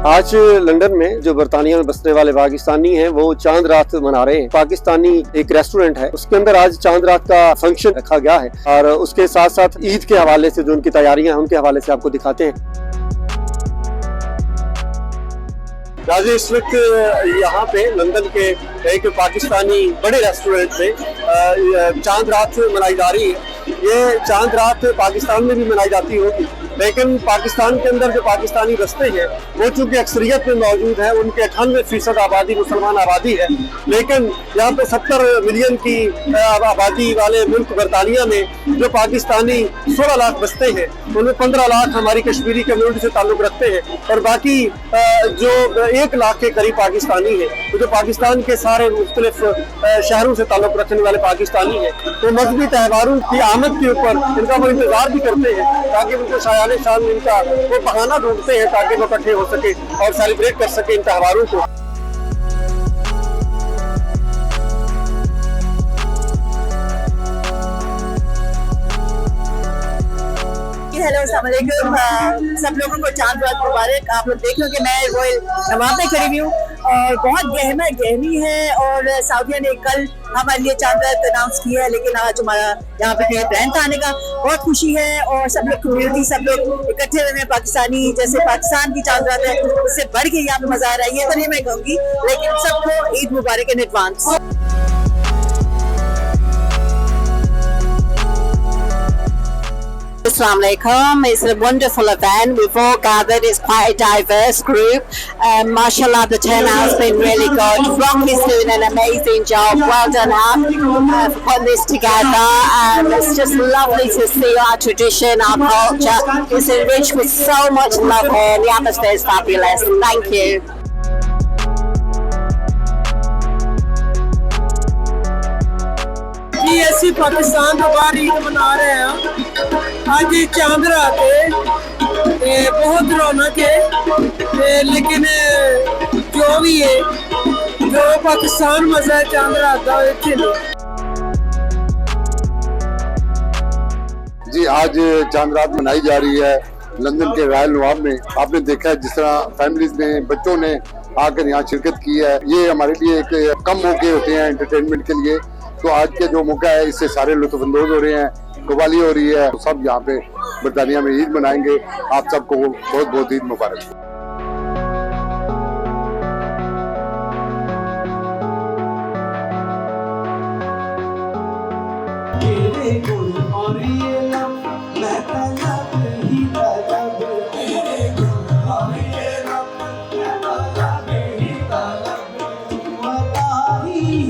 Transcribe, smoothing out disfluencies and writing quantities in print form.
आज लंदन में जो बरतानिया में बसने वाले पाकिस्तानी हैं वो चांद रात मना रहे हैं। पाकिस्तानी एक रेस्टोरेंट है, उसके अंदर आज चांद रात का फंक्शन रखा गया है और उसके साथ साथ ईद के हवाले से जो उनकी तैयारियां हैं उनके हवाले से आपको दिखाते हैं। राजी इस वक्त यहाँ पे लंदन के एक पाकिस्तानी बड़े रेस्टोरेंट में चांद रात मनाई जा रही है। ये चांद रात पाकिस्तान में भी मनाई जाती होगी, लेकिन पाकिस्तान के अंदर जो पाकिस्तानी बसते हैं वो चूंकि अक्सरियत में मौजूद है, उनके 98% आबादी मुसलमान आबादी है, लेकिन यहाँ पे 70 मिलियन की आबादी वाले मुल्क बरतानिया में जो पाकिस्तानी 16 लाख बसते हैं, उनमें 15 लाख हमारी कश्मीरी कम्युनिटी से ताल्लुक रखते हैं और बाकी जो 1 लाख के करीब पाकिस्तानी है, तो जो पाकिस्तान के सारे मुख्तलिफ शहरों से ताल्लुक रखने वाले पाकिस्तानी हैं, तो मजहबी त्योहारों की आमद के ऊपर इनका वो इंतजार भी करते हैं ताकि उनको शायाने शान इनका वो बहाना ढूंढते हैं ताकि वो इकट्ठे हो सके और सेलिब्रेट कर सके इन त्योहारों को। हेलो अस्सलाम वालेकुम, सब लोगों को चांद रात मुबारक। आप लोग देख लो कि मैं रॉयल नवाब में खड़ी हुई हूँ और बहुत गहमी है और सऊदिया ने कल हमारे लिए चांद रात अनाउंस किया है, लेकिन आज हमारा यहाँ पे प्लान था आने का। बहुत खुशी है और सब लोग कम्युनिटी सब लोग इकट्ठे हुए हैं पाकिस्तानी, जैसे पाकिस्तान की चांद रात है उससे बढ़ के यहाँ पे मजा आ रहा है, ये तो नहीं मैं कहूँगी, लेकिन सबको ईद मुबारक in advance. Assalamu alaikum. It's a wonderful event. We've all gathered. It's quite a diverse group. Mashallah, the turnout's been really good. Rock is doing an amazing job. Well done, Hab, for putting this together. It's just lovely to see our tradition, our culture. It's enriched with so much love here, and the atmosphere is fabulous. Thank you. जी ਅਸੀਂ ਪਾਕਿਸਤਾਨ ਤੋਂ ਬਾਹਰ ਈਦ ਮਨਾ ਰਹੇ ਹਾਂ। ਅੱਜ ਚਾਂਦ ਰਾਤ ਹੈ ਤੇ ਬਹੁਤ ਰੌਣਕ ਹੈ ਤੇ ਲੇਕਿਨ ਜੋ ਵੀ ਹੈ ਜੋ ਪਾਕਿस्तान ਮਜ਼ਾ ਚਾंद रात ਦਾ ਇੱਥੇ ਨਹੀਂ। जी आज चांद रात मनाई जा रही है लंदन के रॉयल नवाब में। आपने देखा है जिस तरह फैमिलीज ने, बच्चों ने आकर यहाँ शिरकत की है। ये हमारे लिए एक कम मौके होते हैं एंटरटेनमेंट के लिए, तो आज के जो मौका है इससे सारे लुत्फानंदोज हो रहे हैं, कव्वाली हो रही है, तो सब यहाँ पे बरतानिया में ईद मनाएंगे। आप सबको बहुत बहुत ईद मुबारक। ही